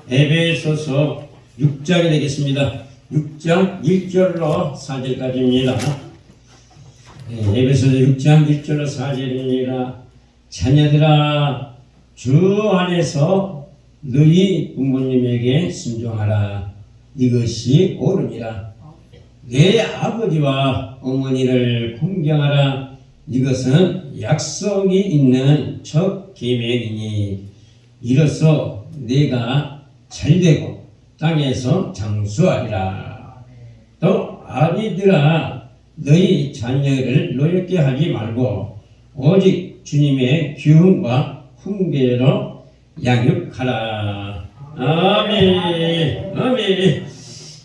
에베소서 6장이 되겠습니다. 6장 1절로 4절까지입니다. 에베소서 6장 1절로 4절입니다. 자녀들아, 주 안에서 너희 부모님에게 순종하라. 이것이 옳으니라. 내 아버지와 어머니를 공경하라. 이것은 약속이 있는 첫 계명이니 이로써 내가 잘되고 땅에서 장수하리라. 또 아비들아, 너희 자녀를 노엽게 하지 말고 오직 주님의 기움과 훈계로 양육하라. 아멘. 아멘.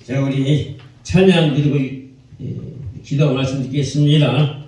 자, 우리 찬양 드리고 기도 말씀 드리겠습니다.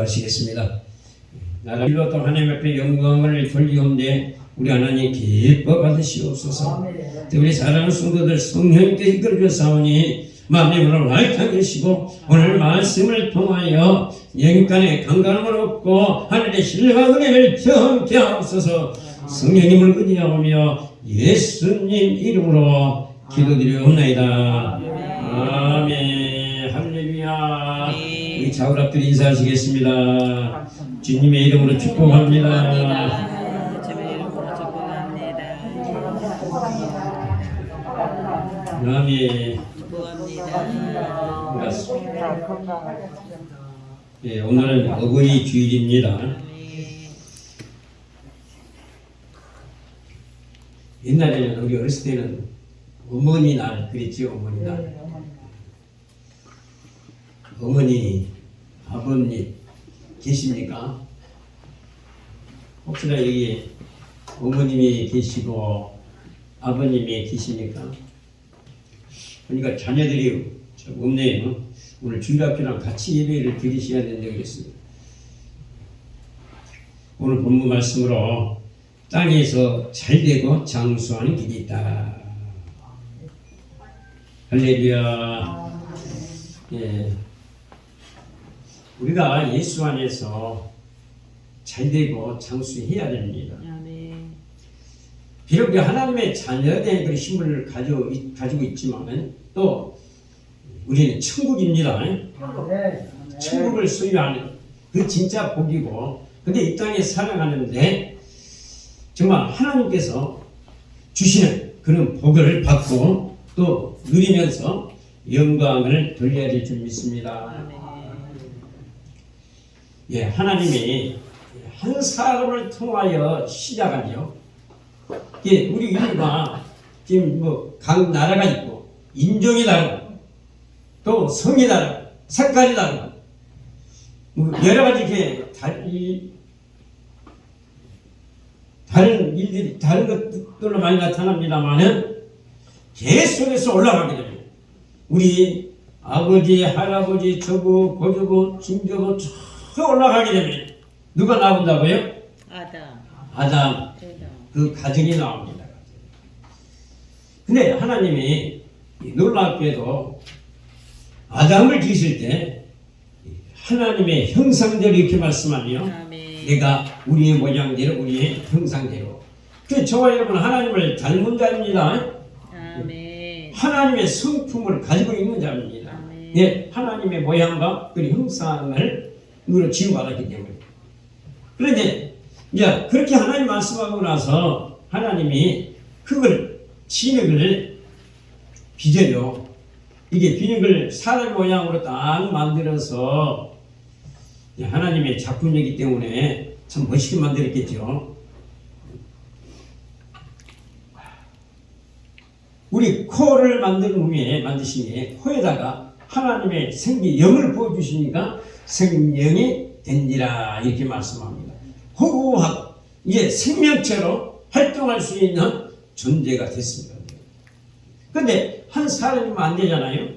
기도하시겠습니다. 나라로 또 하나님 앞에 영광을 돌리옵네 우리 하나님 기뻐 받으시옵소서. 우리 사랑하는 성도들 성령님께 이끌어주사오니 마음의 문을 활짝 여시고 오늘 말씀을 통하여 영간의 건강을 얻고 하늘의 신뢰와 은혜를 경험케 하옵소서. 성령님을 의지하오며 예수님 이름으로 기도드리옵나이다. 아멘. 할렐루야. 우리 자우랍들 인사하시겠습니다. 주님의 이름으로 축복합니다. 아멘. 예, 오늘은 어버이 주일입니다. 옛날에는 우리 어렸을 때는 어머니 날 그랬죠. 어머니 날. 어머니, 아버님 계십니까? 혹시나 여기 어머님이 계시고 아버님이 계십니까? 그러니까 자녀들이 없네요. 오늘 주일학교랑 같이 예배를 드리셔야 된다고 그랬습니다. 오늘 본문 말씀으로 땅에서 잘되고 장수하는 길이 있다. 할렐루야. 예. 우리가 예수 안에서 잘되고 장수해야 됩니다. 비록 하나님의 자녀된 그런 힘을 가지고 있지만 또 우리는 천국입니다. 천국을 소유하는 그 진짜 복이고, 근데 이 땅에 살아가는데 정말 하나님께서 주시는 그런 복을 받고 또 누리면서 영광을 돌려야 될 줄 믿습니다. 예, 하나님이 한 사람을 통하여 시작하죠. 예, 우리 인류가 지금 각 나라가 있고 인종이 다르고 또 성이 다르고 색깔이 다르고 여러 가지 이렇게 다른 일들이 다른 것들로 많이 나타납니다만은 계속해서 올라가게 됩니다. 우리 아버지, 할아버지, 저부, 고조부, 증조부 쭉 올라가게 됩니다. 누가 나온다고요? 아담. 그 가정이 나옵니다. 근데 하나님이 놀랍게도 아담을 지으실 때 하나님의 형상대로 이렇게 말씀하며 내가 우리의 모양대로 우리의 형상대로. 그 저와 여러분 하나님을 닮은 자입니다. 하나님의 성품을 가지고 있는 자입니다. 네, 하나님의 모양과 그 형상을 우리로 지음받았기 때문에. 그런데 이제 그렇게 하나님 말씀하고 나서 하나님이 그걸 진흙을 빚어요. 이게 빈흙을 사람 모양으로 딱 만들어서 하나님의 작품이기 때문에 참 멋있게 만들었겠죠. 우리 코를 만드시니 코에다가 하나님의 영을 부어주시니까 생명이 된지라 이렇게 말씀합니다. 호구하고 이제 생명체로 활동할 수 있는 존재가 됐습니다. 그런데 한 사람이면 안 되잖아요.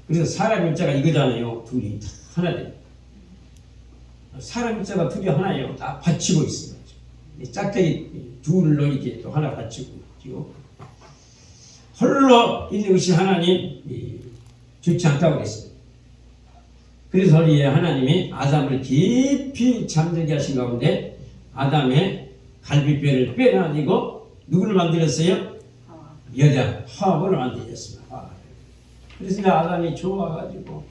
그래서 사람 일자가 이거잖아요. 둘이 하나 돼. 사람 일자가 둘이 하나예요. 다 받치고 있어요. 짝대기 둘로 이렇게 또 하나 받치고 있죠. 홀로 있는 것이 하나님 좋지 않다고 그랬어요. 그래서 하나님이 아담을 깊이 잠들게 하신 가운데 아담의 갈비뼈를 빼내고 누구를 만들었어요? 여자 하와를 만들었습니다. 그래서 아담이 좋아가지고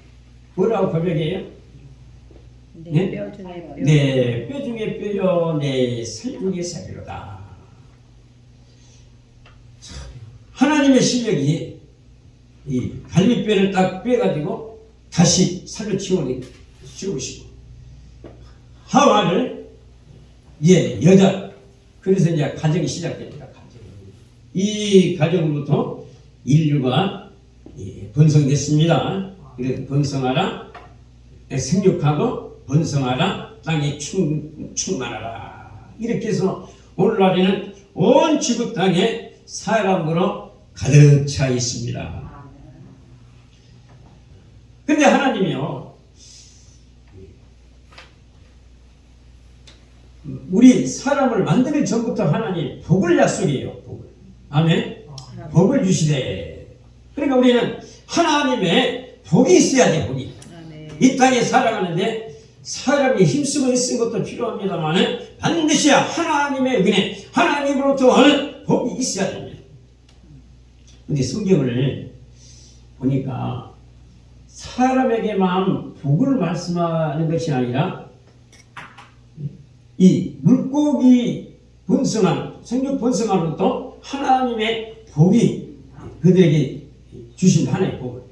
뭐라고 고백해요? 네? 뼈 중에 뼈. 네, 뼈 중에 뼈요, 내 살 중에 살이로다. 하나님의 실력이 이 갈비뼈를 딱 빼가지고 다시 살로 치우시고 하와를 여자. 그래서 이제 가정이 시작됩니다. 이 가정으로부터 인류가 번성됐습니다. 그래서 번성하라, 생육하고 번성하라, 땅에 충만하라. 이렇게 해서 오늘날에는 온 지구 땅에 사람으로 가득 차 있습니다. 근데 하나님이요, 우리 사람을 만들기 전부터 하나님 복을 약속해요. 복을. 아멘. 복을 주시되. 그러니까 우리는 하나님의 복이 있어야 돼. 복이. 이 땅에 살아가는데 사람이 힘쓰고 있는 것도 필요합니다만 반드시 하나님의 은혜, 하나님으로부터 오는 복이 있어야 됩니다. 근데 성경을 보니까 사람에게만 복을 말씀하는 것이 아니라 이 물고기 번성한 생육 번성한 것도 하나님의 복이 그들에게 주신 하나님의 복을.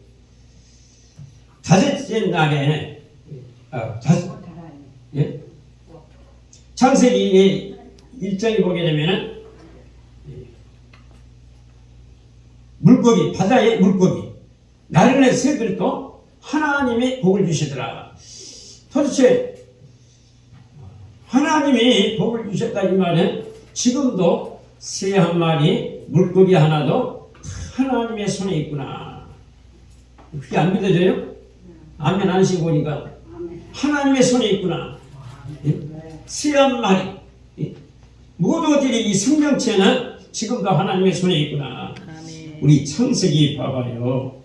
다섯째 날에 예? 창세기 1장에 보게 되면은 물고기, 바다의 물고기, 나른의 새들도 하나님이 복을 주시더라. 도대체 하나님이 복을 주셨다 이 말은 지금도 새 한 마리, 물고기 하나도 하나님의 손에 있구나. 그게 안 믿어져요? 아멘 안 하시고 보니까 하나님의 손에 있구나. 새 한 마리. 모두들이 이 생명체는 지금도 하나님의 손에 있구나. 우리 창세기 봐봐요.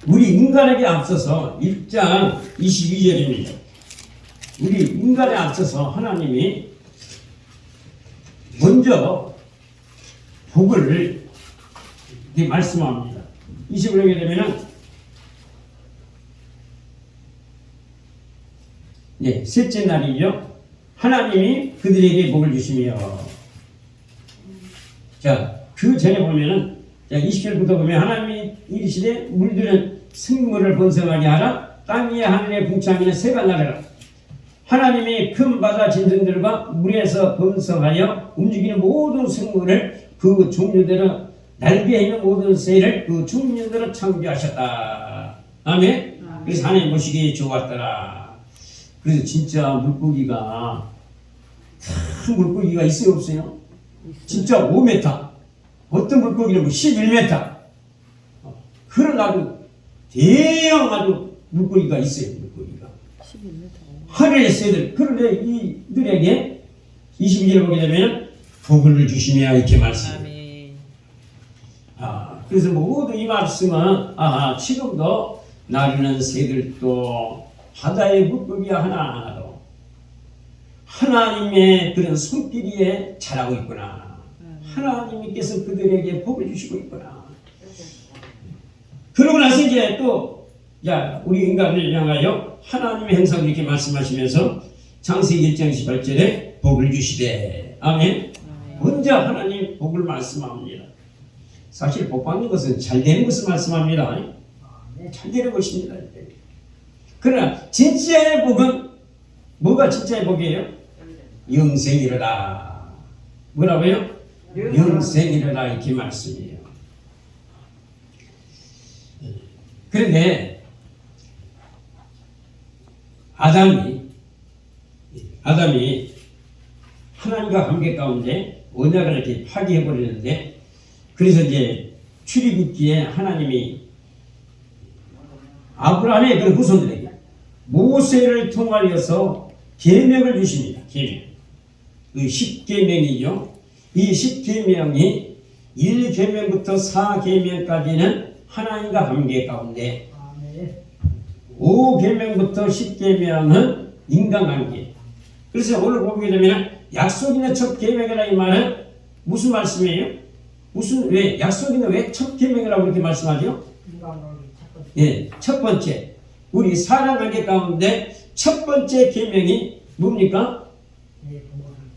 우리 인간에게 앞서서 1장 22절입니다. 우리 인간에 앞서서 하나님이 먼저 복을 말씀합니다. 20절에 되면은 셋째 날이죠. 하나님이 그들에게 복을 주시며 자, 그 전에 보면은 자, 20절부터 보면 하나님이 이르시되 물들은 생물을 번성하게 하라. 땅 위에 하늘에 궁창이는 새가 나르라. 하나님이 큰 바다 짐승들과 물에서 번성하여 움직이는 모든 생물을 그 종류대로 날개에 있는 모든 새를 그 종류대로 창조하셨다. 아멘. 그래서 하나님 보시기에 좋았더라. 그래서 진짜 물고기가 큰 물고기가 있어요 없어요? 진짜 5m 어떤 물고기는 11m 그런 아주 대형 아주 물고기가 있어요. 물고기가 11m 하늘의 새들. 그런데 이들에게 22절을 보게 되면 복을 주시며 이렇게 말씀해요. 그래서 모두 이 말씀은 지금도 나르는 새들도 바다의 물고기 하나하나도 하나님의 그런 손길이에 자라고 있구나. 하나님께서 그들에게 복을 주시고 있구나. 그러고 나서 이제 또 우리 인간을 향하여 하나님의 행상을 이렇게 말씀하시면서 창세기 1장 18절에 복을 주시되. 아멘. 먼저 하나님 복을 말씀합니다. 사실 복 받는 것은 잘 되는 것을 말씀합니다. 잘 되는 것입니다. 그러나 진짜의 복은 뭐가 진짜의 복이에요? 영생이로다. 뭐라고요? 영생이로다 이렇게 말씀이에요. 그런데 아담이 하나님과 관계 가운데 언약을 이렇게 파기해 버리는데, 그래서 이제 출애굽기에 하나님이 아브라함의 그런 후손들에게 모세를 통하여서 계명을 주십니다. 계명. 그 10계명이죠. 이 10계명이 1계명부터 4계명까지는 하나님과 관계 가운데 5계명부터 10계명은 인간관계. 그래서 오늘 보게 되면 약속 있는 첫 계명이라 이 말은 무슨 말씀이에요? 왜 약속 있는 왜 첫 계명이라고 이렇게 말씀하죠? 첫 번째 우리 사랑관계 가운데 첫 번째 계명이 뭡니까?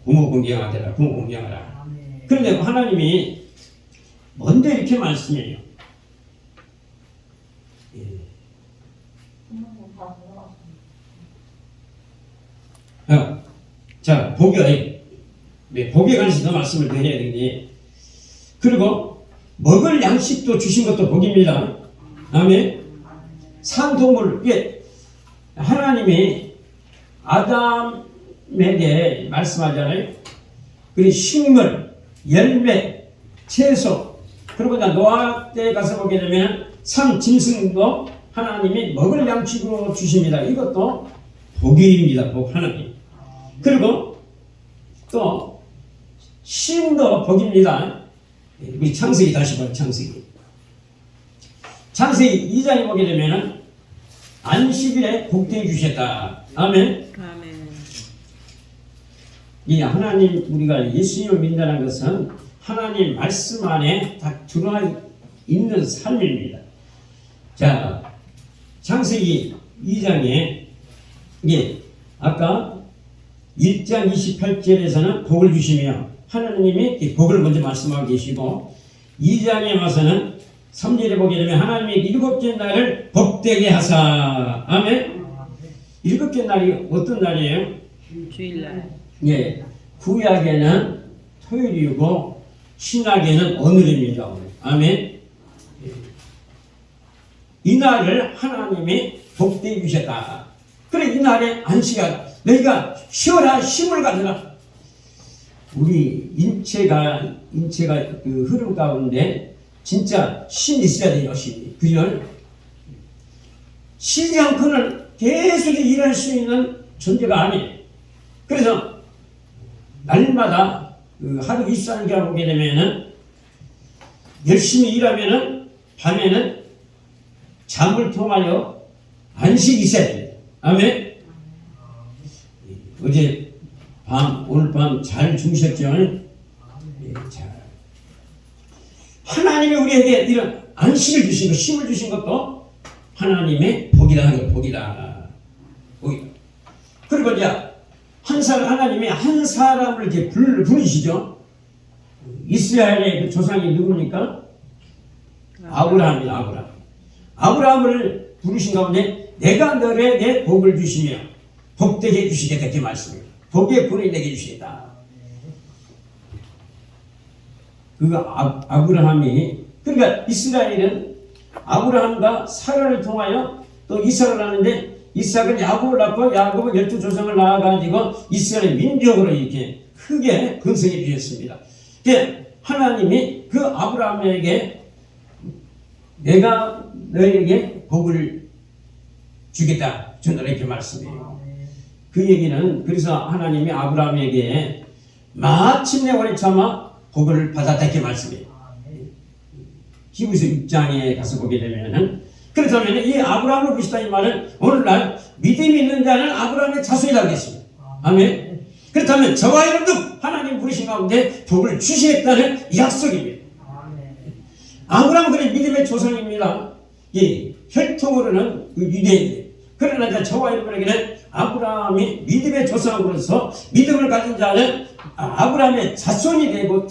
부모 공경하라. 부모 공경하라. 그런데 하나님이 뭔데 이렇게 말씀해요? 자, 복에 관해서 더 말씀을 더 해야 되니, 그리고 먹을 양식도 주신 것도 복입니다. 아멘. 산동물, 하나님이 아담에게 말씀하잖아요. 그리고 식물, 열매, 채소, 그리고 노아 때 가서 보게 되면 산 짐승도 하나님이 먹을 양식으로 주십니다. 이것도 복입니다. 복 하나님. 그리고 또 쉼도 복입니다. 우리 창세기 다시 봐요. 창세기 2장에 보게 되면은 안식일에 복되게 주셨다. 아멘. 아멘. 이 하나님 우리가 예수님을 믿는다는 것은 하나님 말씀 안에 다 들어와 있는 삶입니다. 자, 창세기 2장에 이게 아까 1장 28절에서는 복을 주시며 하나님이 이 복을 먼저 말씀하고 계시고 2장에 와서는 3절에 보게 되면 하나님이 7째 날을 복되게 하사. 아멘. 7째 날이 어떤 날이에요? 주일날. 예, 구약에는 토요일이고 신약에는 오늘입니다. 오늘. 아멘. 이 날을 하나님이 복되게 주셨다. 그래 이 날에 안식하라. 너희가 쉬어라. 쉼을 가져라. 우리 인체가 그 흐름 가운데 진짜 쉼이 있어야 돼요. 쉼이. 그죠? 쉬지 않고는 계속 일할 수 있는 존재가 아니에요. 그래서 날마다 그 하루 24시간 보게 되면은 열심히 일하면은 밤에는 잠을 통하여 안식이 있어야 됩니다. 아멘. 어제 오늘 밤 잘 주무셨죠? 잘. 하나님이 우리에게 이런 안식을 주신 것, 쉼을 주신 것도 하나님의 복이다. 복이다. 그리고 이제 하나님이 한 사람을 이렇게 부르시죠. 이스라엘의 그 조상이 누굽니까? 아브라함입니다. 아브라함을 부르신 가운데 내가 너에게 복을 주시며 복되게 해주시겠다. 이렇게 말씀해요. 복의 분을 내게 주시겠다. 아브라함이 그러니까 이스라엘은 아브라함과 사라를 통하여 또 이삭을 낳는데 이삭은 야곱을 낳고 야곱은 12조상을 낳아가지고 이스라엘 민족으로 이렇게 크게 건설해 주셨습니다. 하나님이 그 아브라함에게 내가 너에게 복을 주겠다. 저는 이렇게 말씀해요. 그 얘기는 그래서 하나님이 아브라함에게 마침내 오래 참아 복을 받았다. 이렇게 말씀해요. 히브리서 6장에 가서 보게 되면은 그렇다면 이 아브라함을 부르시다 이 말은 오늘날 믿음이 있는 자는 아브라함의 자손이라고 했습니다. 아멘. 그렇다면 저와 여러분도 하나님 부르신 가운데 복을 주시겠다는 약속입니다. 아브라함은 그래 믿음의 조상입니다. 이 혈통으로는 유대인들. 그러나 저와 여러분에게는 아브라함이 믿음의 조상으로서 믿음을 가진 자는 아브라함의 자손이 되고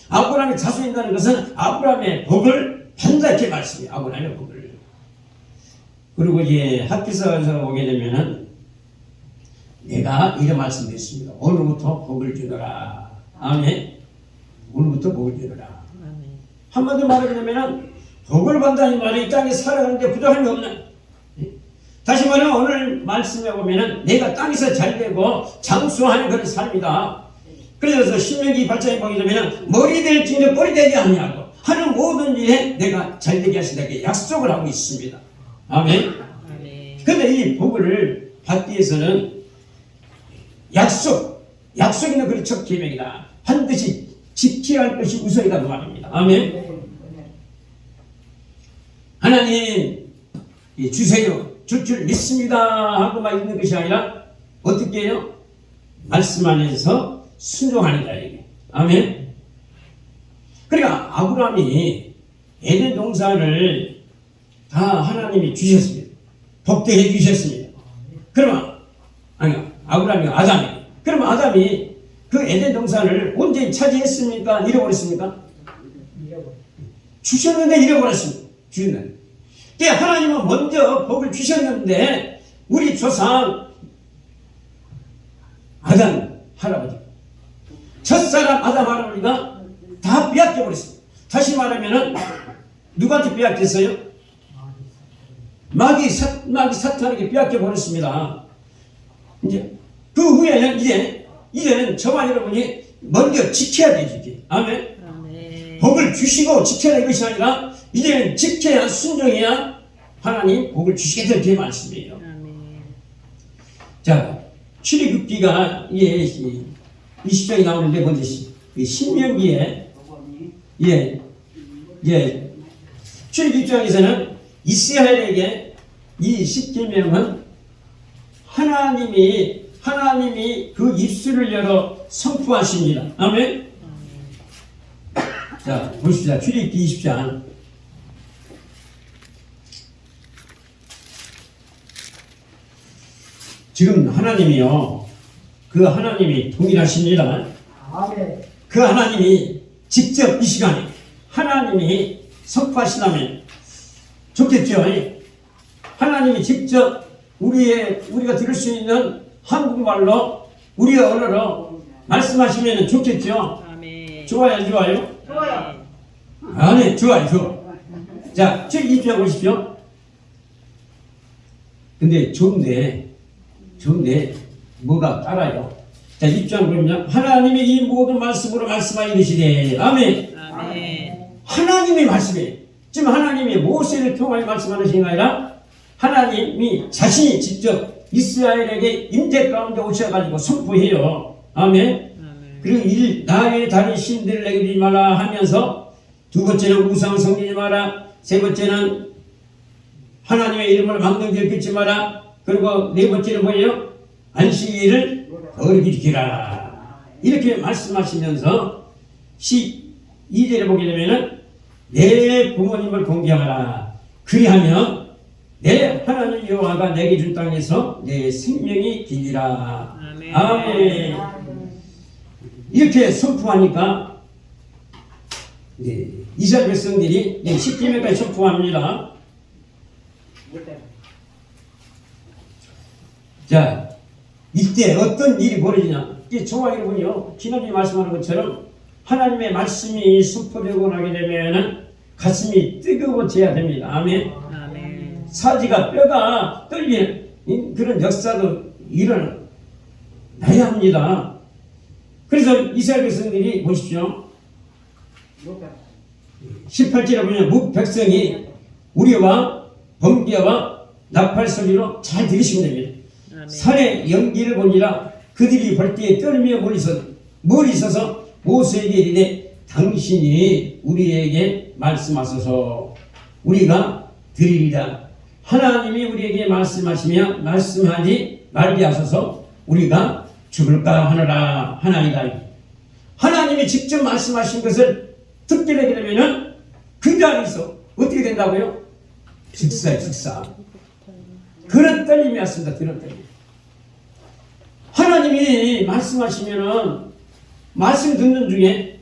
아브라함의 자손이라는 것은 아브라함의 복을 받는다. 이렇게 말씀이에요. 아브라함의 복을. 그리고 이제 학기서에서 보게 되면은 내가 이런 말씀드렸습니다. 오늘부터 복을 주더라. 아멘. 오늘부터 복을 주더라. 한마디로 말하자면은 복을 받는다는 말이 이 땅에 살아가는데 부족함이 없는. 다시 말하면 오늘 말씀해 보면은 내가 땅에서 잘되고 장수하는 그런 삶이다. 그래서 신명기 8장에 보게 되면은 머리 될지니 꼬리 되지 아니하고 하는 모든 일에 내가 잘되게 하신다고 약속을 하고 있습니다. 아멘. 그런데 이 복을 받기 위해서는 약속 있는 그런 첫 계명이다. 반드시 지켜야 할 것이 우선이다 그 말입니다. 아멘. 하나님 주세요. 줄 믿습니다 하고만 있는 것이 아니라 어떻게 해요? 말씀 안에서 순종하는 자에게. 아멘. 그러니까 아브라함이 에덴 동산을 다 하나님이 주셨습니다. 복되게 해주셨습니다. 그러면 아브라함이 아담이 그러면 아담이 그 에덴 동산을 언제 차지했습니까? 잃어버렸습니까? 주셨는데 잃어버렸습니다. 주셨는데 하나님은 먼저 복을 주셨는데 우리 조상 아담 할아버지 첫사람 아담 할아버지가 다 빼앗겨버렸습니다. 다시 말하면은 누구한테 빼앗겼어요? 마귀 사탄에게 빼앗겨버렸습니다. 이제 그 후에는 이제는 저와 여러분이 먼저 지켜야 되지. 아멘. 복을 주시고 지켜야 될 것이 아니라 이제는 지켜야 순종해야 하나님 복을 주시겠다 이렇게 말씀이에요. 자, 출애굽기가 예, 20장이 나오는데 먼저 신명기에 출애굽기장에서는 이스라엘에게 이 십계명은 하나님이 그 입술을 열어 선포하십니다. 아멘. 자, 보십시다. 출애굽기 20장. 지금 하나님이요, 그 하나님이 동일하십니다. 그 하나님이 직접 이 시간에 하나님이 선포하시다면 좋겠죠. 하나님이 직접 우리가 들을 수 있는 한국말로 우리의 언어로 말씀하시면 좋겠죠. 좋아요, 안 좋아요? 좋아요. 네, 좋아요. 자, 책 입장 보십시오. 근데 좋은데 뭐가 따라요? 자, 입장 보면 하나님이 이 모든 말씀으로 말씀하여 이르시되 아멘. 하나님의 말씀이에요. 지금 하나님이 모세를 통하여 말씀하시는 게 아니라 하나님이 자신이 직접 이스라엘에게 임재 가운데 오셔가지고 선포해요. 아멘. 그리고 나의 다른 신들을 내게 주지 마라 하면서 두 번째는 우상 섬기지 마라. 세 번째는 하나님의 이름을 망령되게 빚지 마라. 그리고 네 번째는 뭐예요? 안식일을 거룩히 지키라. 이렇게 말씀하시면서 12절에 보게 되면은 내 부모님을 공경하라. 그리하면 내 하나님 여호와가 내게 준 땅에서 내 생명이 길리라. 아멘. 이렇게 선포하니까 이스라엘 백성들이 10계명까지 선포합니다. 자, 이때 어떤 일이 벌어지냐? 이게 저와 여러분이요, 지난주에 말씀하는 것처럼 하나님의 말씀이 선포되고 나게 되면은 가슴이 뜨거워져야 됩니다. 아멘. 사지가 뼈가 떨리는 그런 역사도 일어나야 합니다. 그래서 이스라엘 백성들이 보십시오. 18절에 보면 묵 백성이 우리와 번개와 나팔 소리로 잘 들으시면 됩니다. 산의 연기를 보니라. 그들이 볼 때에 떨며 멀리 서서 모세에게 이르되 당신이 우리에게 말씀하소서 우리가 들으리라. 하나님이 우리에게 말씀하시며 말씀하지 말게 하소서 우리가 죽을까 하노라 하나이다. 하나님이 직접 말씀하신 것을 듣게 되게 되면은 그 자리에서 어떻게 된다고요? 즉사. 그런 떨림이 왔습니다. 그런 떨림. 하나님이 말씀하시면은 말씀 듣는 중에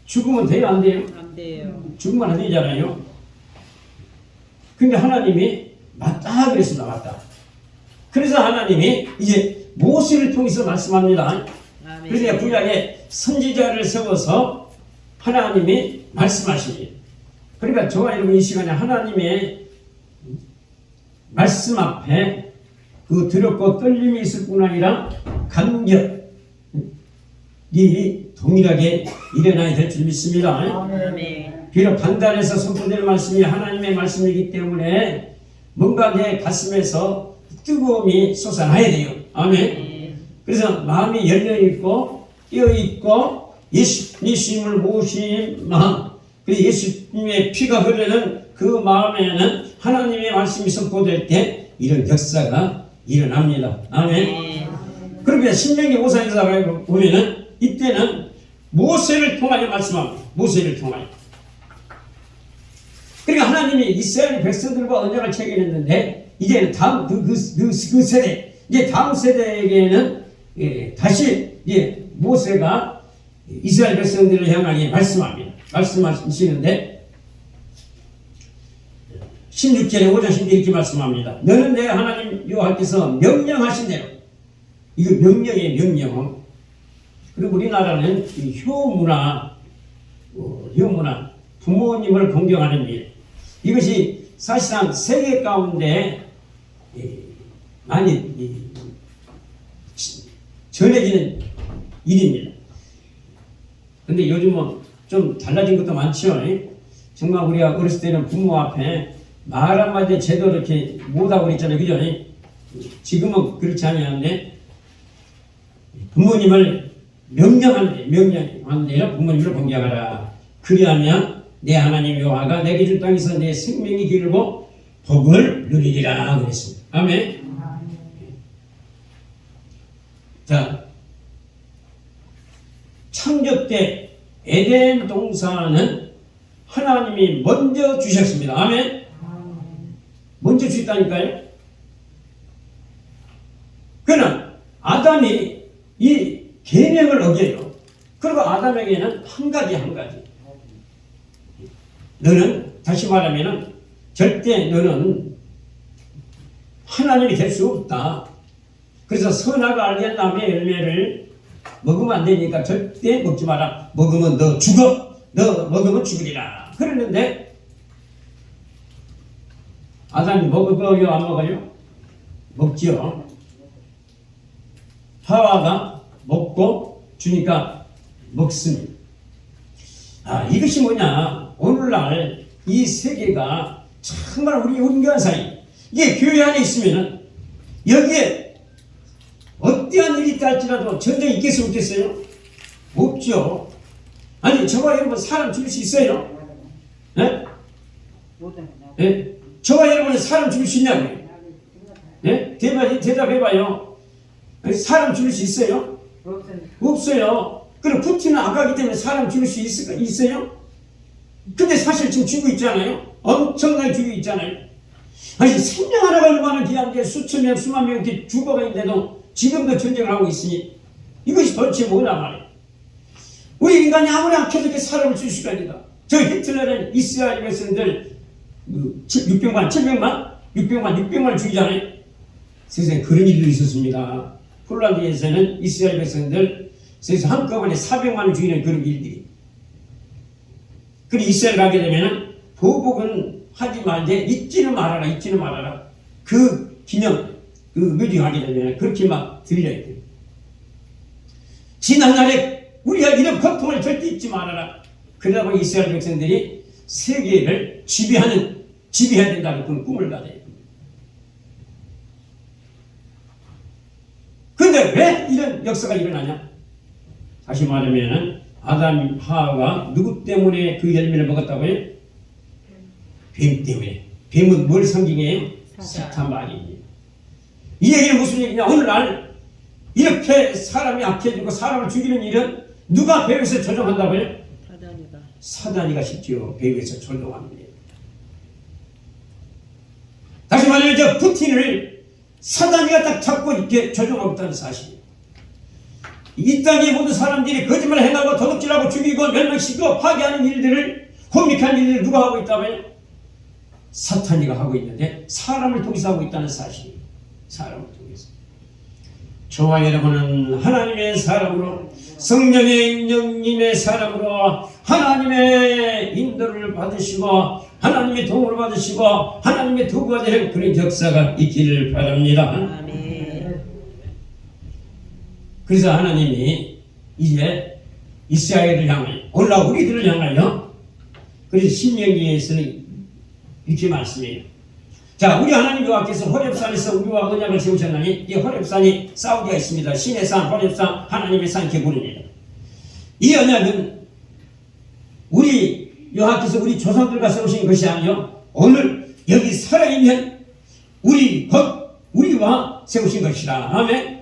죽으면 돼요? 안 돼요? 안 돼요. 죽으면 안 되잖아요. 근데 하나님이 맞다 그랬습니다. 맞다. 그래서 하나님이 이제 모세를 통해서 말씀합니다. 그래서 구약에 선지자를 세워서 하나님이 말씀하시니. 그러니까 저와 여러분 이 시간에 하나님의 말씀 앞에 그 두렵고 떨림이 있을 뿐 아니라 감격이 동일하게 일어나야 될 줄 믿습니다. 아멘. 비록 단단해서 선포될 말씀이 하나님의 말씀이기 때문에 뭔가 내 가슴에서 뜨거움이 솟아나야 돼요. 아멘. 그래서 마음이 열려있고 깨어있고 예수님을 모신 마음, 그리고 예수님의 피가 흐르는 그 마음에는 하나님의 말씀이 선포될 때 이런 역사가 일어납니다. 아멘. 그러면 신명기 5장에서 보면은 이때는 모세를 통하여 말씀합니다. 모세를 통하여. 그러니까 하나님이 이스라엘 백성들과 언약을 체결했는데 이제는 다음 그 세대, 이제 다음 세대에게는 다시 모세가 이스라엘 백성들을 향하여 말씀합니다. 말씀하시는데 16절에 5장 10절에 이렇게 말씀합니다. 너는 내 하나님 여호와께서 명령하신 대로, 이거 명령이에요. 명령. 그리고 우리나라는 효문화, 부모님을 공경하는 일, 이것이 사실상 세계 가운데 많이 전해지는 일입니다. 근데 요즘은 좀 달라진 것도 많죠. 정말 우리가 어렸을 때는 부모 앞에 말 한마디 제대로 이렇게 못하고 그랬잖아요. 그죠? 지금은 그렇지 않았는데 부모님을 명령하는 대로 부모님을 공경하라. 그리하면 내 하나님 여호와가 내게 줄 땅에서 내 생명이 길고 복을 누리리라 그랬습니다. 아멘. 자, 창조 때 에덴 동산은 하나님이 먼저 주셨습니다. 아멘. 먼저 주셨다니까요. 그러나 아담이 이 계명을 어겨요. 그리고 아담에게는 한 가지 너는, 다시 말하면 절대 너는 하나님이 될 수 없다. 그래서 선악을 알게 한 나무의 열매를 먹으면 안 되니까 절대 먹지 마라. 먹으면 너 죽어. 너 먹으면 죽으리라. 그랬는데 아담이 먹어요? 안 먹어요? 먹지요. 하와가 먹고 주니까 먹습니다. 이것이 뭐냐? 오늘날 이 세계가 정말 우리 온교한 사이, 이게 교회 안에 있으면은 여기에 어떠한 일이 있다 할지라도 전쟁이 있겠어요? 없겠어요? 없죠. 아니, 저와 여러분 사람 죽일 수 있어요? 네? 네? 저와 여러분은 사람 죽일 수 있냐고요? 네? 대답해봐요. 사람 죽일 수 있어요? 없어요. 그럼 푸틴은 악하기 때문에 사람 죽일 수 있어요? 근데 사실 지금 죽고 있잖아요. 엄청나게 죽고 있잖아요. 아니, 생명 하나가 얼마나 귀한데 수천 명, 수만 명 이렇게 죽어가 있는데도 지금도 전쟁을 하고 있으니 이것이 도대체 뭐냐 말이에요. 우리 인간이 아무리 악해도 이렇게 사람을 죽일 수가 있다. 저 히틀러는 이스라엘 백성들 600만 죽이잖아요. 세상에 그런 일도 있었습니다. 폴란드에서는 이스라엘 백성들 세상 한꺼번에 400만을 죽이는 그런 일들이. 그리고 이스라엘 가게 되면은 보복은 하지 말되 잊지는 말아라. 그 기념, 그 묘지하게 되면 그렇게 막 들려야 돼요. 지난날에 우리가 이런 고통을 절대 잊지 말아라. 그러다 보니 이스라엘 백성들이 세계를 지배해야 된다는 그런 꿈을 가져요. 근데 왜 이런 역사가 일어나냐? 다시 말하면 아담 하와가 누구 때문에 그 열매를 먹었다고요? 뱀 때문에. 뱀은 뭘 상징해요? 사탄 말입니다. 이 얘기는 무슨 얘기냐? 오늘날 이렇게 사람이 악해지고 사람을 죽이는 일은 누가 배후에서 조종한다고요? 사단이가 쉽죠. 배후에서 조종합니다. 다시 말하면 저 푸틴을 사단이가 딱 잡고 이렇게 조종하고 있다는 사실이에요. 이 땅의 모든 사람들이 거짓말 행하고 도둑질하고 죽이고 멸망시키고 파괴하는 일들을, 혼미한 일들을 누가 하고 있다고요? 사탄이가 하고 있는데 사람을 통해서 하고 있다는 사실이에요. 사람을 통해서. 저와 여러분은 하나님의 사람으로, 성령의 영님의 사람으로 하나님의 인도를 받으시고 하나님의 도움을 받으시고 하나님의 도구가 되는 그런 역사가 있기를 바랍니다. 아멘. 그래서 하나님이 이제 이스라엘을 향하여, 오늘날 우리들을 향하여, 그래서 신명기에서는 이렇게 말씀해요. 자, 우리 하나님 여호와께서 호렙산에서 우리와 언약을 세우셨나니, 이 호렙산이 사우디가 있습니다. 신의 산, 호렙산, 하나님의 산 이렇게 부릅니다. 이 언약은 우리 여호와께서 우리 조상들과 세우신 것이 아니요, 오늘 여기 살아있는 우리와 세우신 것이라. 아멘.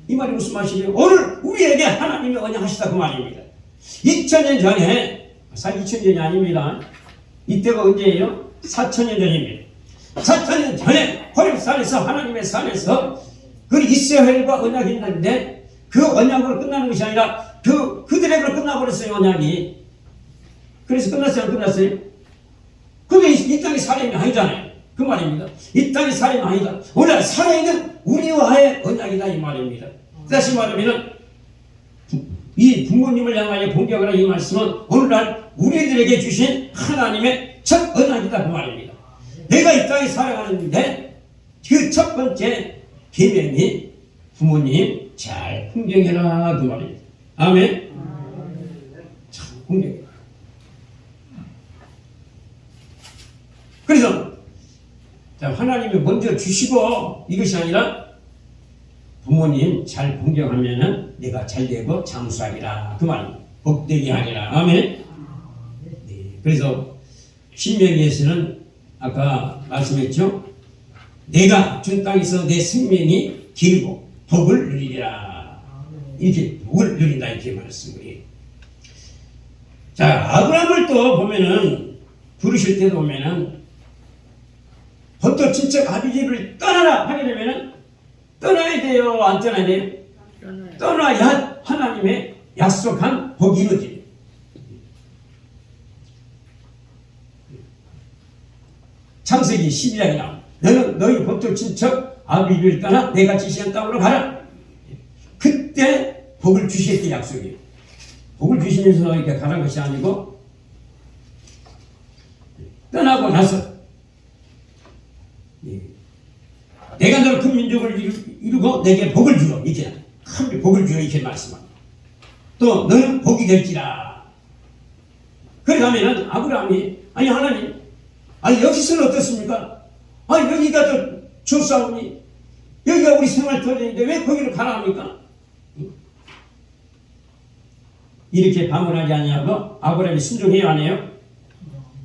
이 말이 무슨 말이에요? 오늘 우리에게 하나님이 언약하시다 그 말입니다. 2000년 전에, 사실 2000년이 아닙니다. 이때가 언제예요? 4000년 전입니다. 4000년 전에 호렙산에서, 하나님의 산에서 그 이스라엘과 언약이 있는데 그 언약으로 끝나는 것이 아니라 그들에게로 끝나버렸어요, 언약이. 그래서 끝났어요, 안 끝났어요? 그게 이 땅의 사람이 아니잖아요. 그 말입니다. 이 땅의 사람이 아니다. 오늘 살아있는 우리와의 언약이다 이 말입니다. 다시 말하면 이 부모님을 향하여 공격을 하는 이 말씀은 오늘날 우리들에게 주신 하나님의 첫 언약이다 그 말입니다. 내가 이 땅에 살아가는데 그 첫 번째 계명이 부모님 잘 풍경해라 그 말입니다. 아멘. 참 풍경해라. 그래서 자, 하나님이 먼저 주시고 이것이 아니라 부모님 잘 공경하면은 내가 잘 되고 장수하리라 그 말입니다. 복되게 하리라. 아멘. 네, 그래서 신명기에서는 아까 말씀했죠. 내가 준 땅에서 내 생명이 길고 복을 누리리라. 이렇게 복을 누린다 이렇게 말씀을. 자, 아브라함을 또 보면은 부르실 때도 보면은 본토 친척 아비 집을 떠나라 하게 되면은 떠나야 돼요, 안 떠나야 돼요? 떠나야 하나님의 약속한 복이 이루어집니다. 창세기 12장에 나옵니다. 너는 너희 본토 친척 아비 집을 떠나 내가 지시한 땅으로 가라. 그때 복을 주시겠다 약속이에요. 복을 주시면서 이렇게 가는 것이 아니고 떠나고 나서 내가 너를 큰 민족을 이루고 내게 복을 주어 이렇게 큰 복을 주어 이렇게 말씀합니다. 또 너는 복이 될지라. 그러면은 아브라함이 아니 하나님 아니 여기서는 어떻습니까? 아니 여기가 또 좋사오니 여기가 우리 생활터전인데 왜 거기를 가라 합니까? 이렇게 방문하지 않냐고 아브라함이 순종해야 하네요.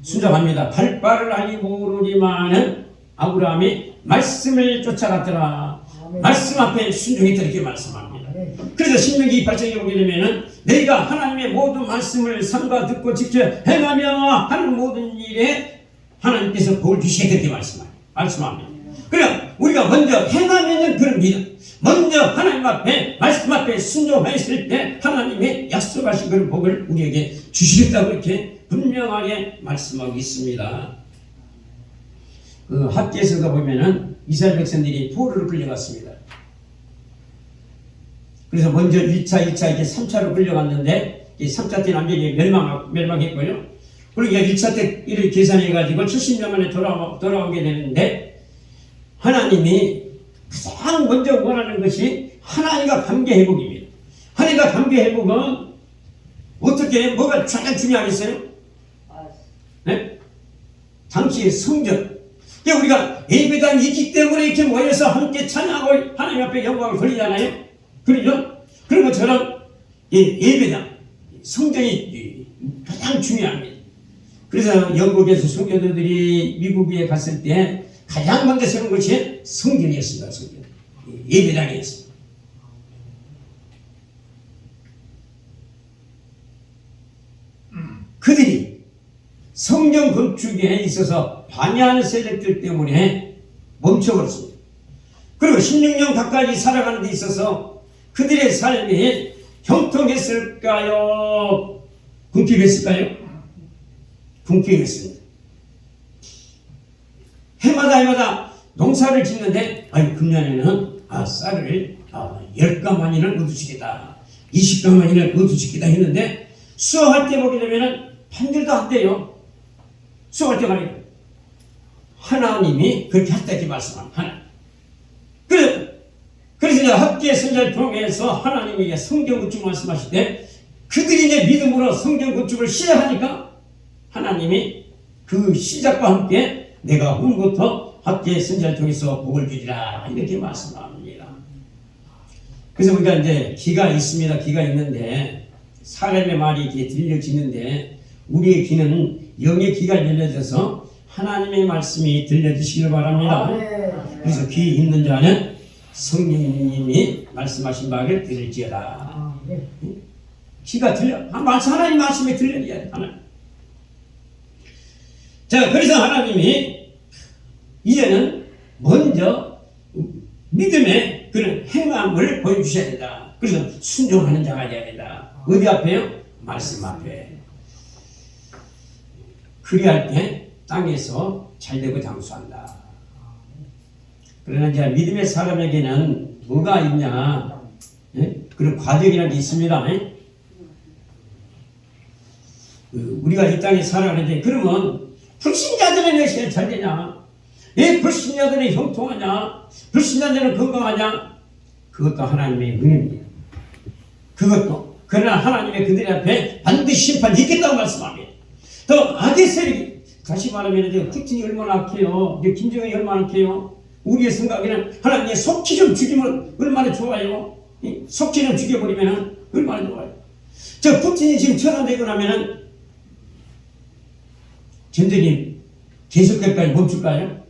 순종합니다. 발발을 아니 모르지만은 아브라함이 말씀을 쫓아갔더라. 말씀 앞에 순종했다 이렇게 말씀합니다. 그래서 신명기 8장에 보게 되면은 너희가 하나님의 모든 말씀을 삼가 듣고 지켜 행하며 하는 모든 일에 하나님께서 복을 주시겠다 이렇게 말씀합니다. 그래 우리가 먼저 행하면은 그런 믿음, 먼저 하나님 앞에 말씀 앞에 순종했을 때 하나님의 약속하신 그런 복을 우리에게 주시겠다고 이렇게 분명하게 말씀하고 있습니다. 그 학계에서도 보면은 이스라엘 백성들이 포로로 끌려갔습니다. 그래서 먼저 1차, 2차, 이렇게 3차로 끌려갔는데 3차 때 남쪽이 멸망했고요. 그러니까 1차 때 이를 계산해가지고 70년 만에 돌아오게 되는데 하나님이 가장 먼저 원하는 것이 하나님과 관계 회복입니다. 하나님과 관계 회복은 어떻게 뭐가 가장 중요하겠어요? 네? 당시의 성전. 우리가 예배당이 있기 때문에 이렇게 모여서 함께 찬양하고 하나님 앞에 영광을 돌리잖아요. 그러죠? 그런 것처럼 예배당, 성전이 가장 중요합니다. 그래서 영국에서 성교도들이 미국에 갔을 때 가장 먼저 세운 것이 성전이었습니다. 성전. 예배당이었습니다. 그들이 성전 건축에 있어서 반대하는 세력들 때문에 멈춰버렸습니다. 그리고 16년 가까이 살아가는 데 있어서 그들의 삶이 형통했을까요? 궁핍했을까요? 궁핍했습니다. 해마다 농사를 짓는데 아니 금년에는 쌀을 10가마니를 얻으시겠다 20가마니를 얻으시겠다 했는데 수확할 때 보게 되면은 판들도 한대요. 수확할 때가 아니라 하나님이 그렇게 했다 이렇게 말씀합니다. 그래서 이제 학계 선자를 통해서 하나님이 성경 건축 말씀하실 때 그들이 이제 믿음으로 성경 건축을 시작하니까 하나님이 그 시작과 함께 내가 후부터 학계 선자를 통해서 복을 주리라 이렇게 말씀합니다. 그래서 우리가 이제 귀가 있습니다. 귀가 있는데 사람의 말이 이렇게 들려지는데 우리의 귀는 영의 귀가 열려져서 하나님의 말씀이 들려주시길 바랍니다. 그래서 귀 있는 자는 성령님이 말씀하신 바를 들을지어다. 귀가 들려. 하나님 말씀이 들려야 돼. 자, 그래서 하나님이 이제는 먼저 믿음의 그런 행함을 보여주셔야 된다. 그래서 순종하는 자가 되어야 된다. 어디 앞에요? 말씀 앞에. 그리할 때 땅에서 잘되고 장수한다. 그러나 이제 믿음의 사람에게는 뭐가 있냐? 예? 그런 과정이라는 게 있습니다. 예? 우리가 이 땅에 살아가는데 그러면 불신자들은 왜 제일 잘 되냐? 왜 불신자들은 형통하냐? 불신자들은 건강하냐? 그것도 하나님의 은혜입니다. 그것도 그러나 하나님의 그들 앞에 반드시 심판이 있겠다고 말씀합니다. 또 악의 세력이 다시 말하면 이제 푸틴이 얼마나 악해요. 이제 김정은이 얼마나 악해요. 우리의 생각에는 하나님의 속기 좀 죽이면 얼마나 좋아요. 속기 좀 죽여버리면 얼마나 좋아요. 저 푸틴이 지금 전환되고 나면은 전쟁이 계속될까요? 멈출까요?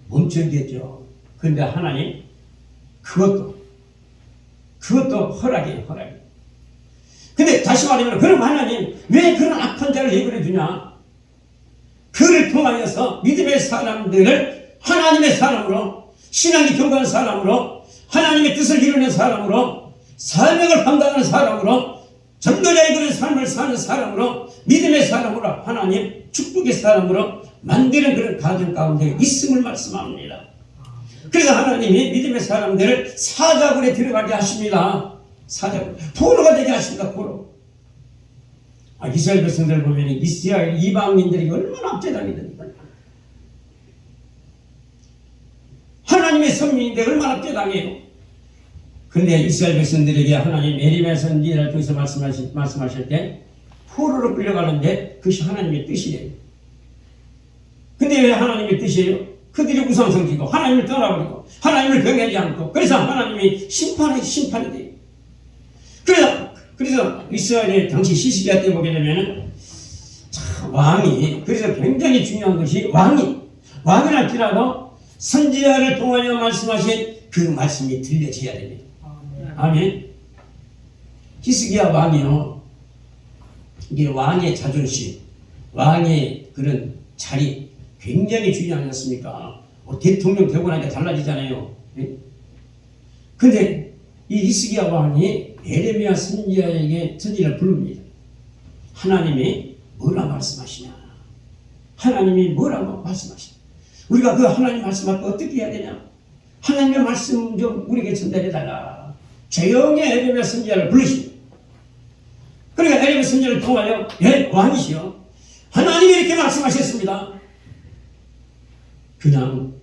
멈춰야겠죠. 그런데 하나님 그것도 허락이에요. 허락이. 근데 다시 말하면 그럼 하나님 왜 그런 악한 자를 내버려 두냐? 그를 통하여서 믿음의 사람들을 하나님의 사람으로, 신앙이 경고한 사람으로, 하나님의 뜻을 이루는 사람으로, 사명을 감당하는 사람으로, 전도자의 그런 삶을 사는 사람으로, 믿음의 사람으로, 하나님 축복의 사람으로 만드는 그런 가정 가운데 있음을 말씀합니다. 그래서 하나님이 믿음의 사람들을 사자굴에 들어가게 하십니다. 사자굴. 포로가 되게 하십니다. 포로. 이스라엘 백성들 보면 이스라엘 이방인들이 얼마나 압제당했는가. 하나님의 선민인데 얼마나 압제당해요. 그런데 이스라엘 백성들에게 하나님 에레미야 선지자를 통해서 말씀하실 때 포로로 끌려가는데 그것이 하나님의 뜻이래요. 근데 왜 하나님의 뜻이에요? 그들이 우상 섬기고 하나님을 떠나버리고 하나님을 경외하지 않고 그래서 하나님이 심판이 돼요. 그래서 이스라엘의 당시 시시기야 때 보게 되면은 왕이 그래서 굉장히 중요한 것이 왕이랄지라도 선지자를 통하여 말씀하신 그 말씀이 들려져야 됩니다. 아멘. 히스기야 왕이요. 이게 왕의 자존심, 왕의 그런 자리 굉장히 중요하지 않습니까? 대통령 되고 나니까 달라지잖아요. 근데 이 히스기야 왕이 에레미야 선지자에게 선지자를 부릅니다. 하나님이 뭐라 말씀하시냐? 하나님이 뭐라고 말씀하시냐? 우리가 그 하나님 말씀 앞에 어떻게 해야 되냐? 하나님의 말씀 좀 우리에게 전달해달라. 조용히 에레미야 선지자를 부르십니다. 그러니까 에레미야 선지자를 통하여 왕이시여 하나님이 이렇게 말씀하셨습니다. 그냥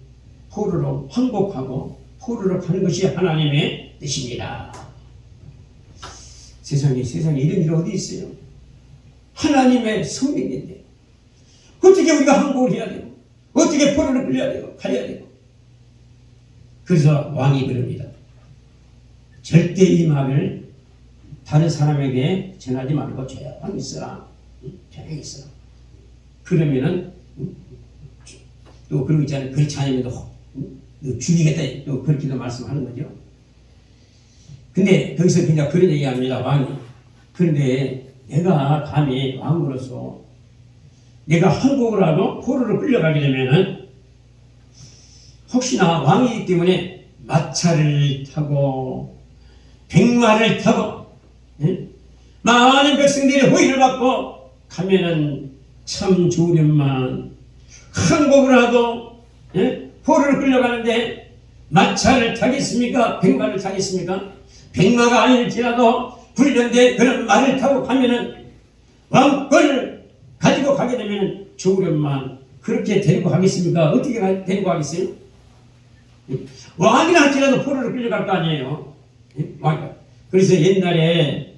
포로로 항복하고 포로로 가는 것이 하나님의 뜻입니다. 세상에 이런 일 어디 있어요? 하나님의 성민인데 어떻게 우리가 항복을 해야 되고 어떻게 포로를 끌려야 되고 가야 되고. 그래서 왕이 그럽니다. 절대 이 말을 다른 사람에게 전하지 말고 조용히 있어라. 조용히 있어라. 그러면은 또 그런 거 있잖아요. 그렇지 않으면 또 죽이겠다. 또 그렇게도 말씀하는 거죠. 근데 거기서 그냥 그런 얘기합니다. 왕이. 그런데 내가 감히 왕으로서 내가 항복을 하고 포로로 끌려가게 되면은 혹시나 왕이기 때문에 마차를 타고 백마를 타고 많은 백성들의 호의를 받고 가면은 참 좋으련만 항복을 하고 포로를 끌려가는데 마차를 타겠습니까? 백마를 타겠습니까? 백마가 아닐지라도 훈련된 그런 말을 타고 가면은 왕권을 가지고 가게 되면은 좋으련만 그렇게 데리고 가겠습니까? 어떻게 데리고 가겠어요? 왕이라 할지라도 포로를 끌려갈 거 아니에요. 그래서 옛날에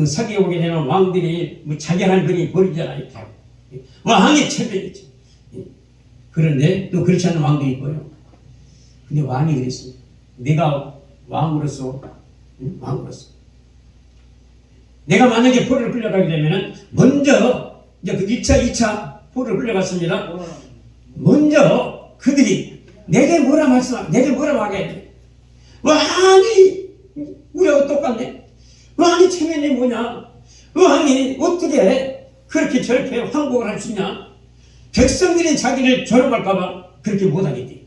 사기에 오게 되는 왕들이 자결한 그리 버리잖아요. 왕의 체면이죠. 그런데 또 그렇지 않은 왕도 있고요. 근데 왕이 그랬습니다. 내가 왕으로서 내가 만약에 포로를 끌려가게 되면은 먼저 이제 그 2차 포로를 끌려갔습니다. 먼저 그들이 내게 뭐라 하게 돼. 왕이 우리하고 똑같네. 왕이 체면이 뭐냐? 왕이 어떻게 그렇게 저렇게 항복을 할 수 있냐? 백성들이 자기를 조롱할까봐 그렇게 못하겠대.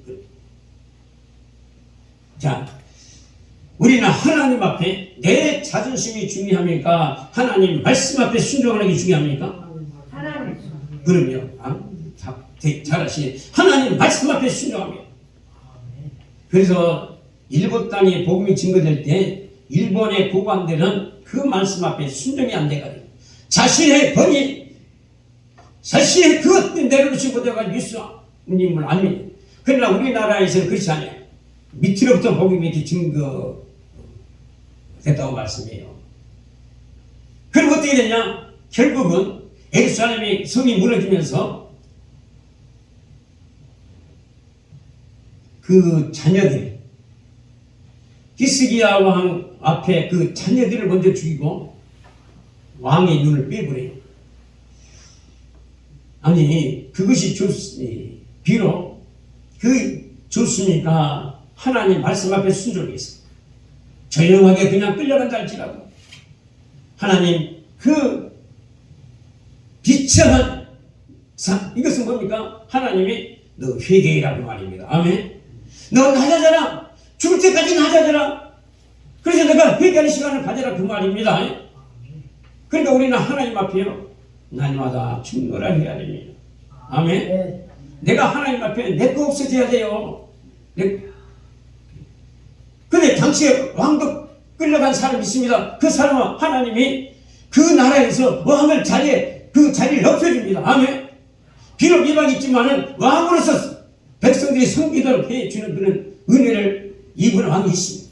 자, 우리는 하나님 앞에 내 자존심이 중요합니까? 하나님 말씀 앞에 순종하는 게 중요합니까? 하나님. 그럼요. 잘하시네. 하나님 말씀 앞에 순종합니다. 그래서 일본 땅에 복음이 증거될 때 일본의 고관들은 그 말씀 앞에 순종이 안 되거든요. 자신의 권위, 자신의 그것 내려놓지 못해가지고 예수님을 안 믿어요. 그러나 우리나라에서는 그렇지 않아요. 밑으로부터 복음이 이렇게 증거됐다고 말씀해요. 그럼 어떻게 되냐? 결국은 예루살렘의 성이 무너지면서 그 자녀들, 히스기야 왕 앞에 그 자녀들을 먼저 죽이고 왕의 눈을 빼버려요. 아니 그것이 비록 좋습니까? 하나님 말씀 앞에 순종해서 조용하게 그냥 끌려간다 할지라도 하나님 그 비참한 이것은 뭡니까? 하나님이 너 회개라고 말입니다. 아멘. 너 낮아져라. 죽을 때까지 낮아져라. 그래서 내가 회개하는 시간을 가져라 그 말입니다. 그러니까 우리는 하나님 앞에요 날마다 충고를 해야 됩니다. 아멘. 내가 하나님 앞에 내 거 없어져야 돼요. 근데 당시에 왕도 끌려간 사람이 있습니다. 그 사람은 하나님이 그 나라에서 왕을 그 자리를 높여줍니다. 아멘. 비록 이방이 있지만은 왕으로서 백성들이 섬기도록 해주는 그런 은혜를 입은 왕이 있습니다.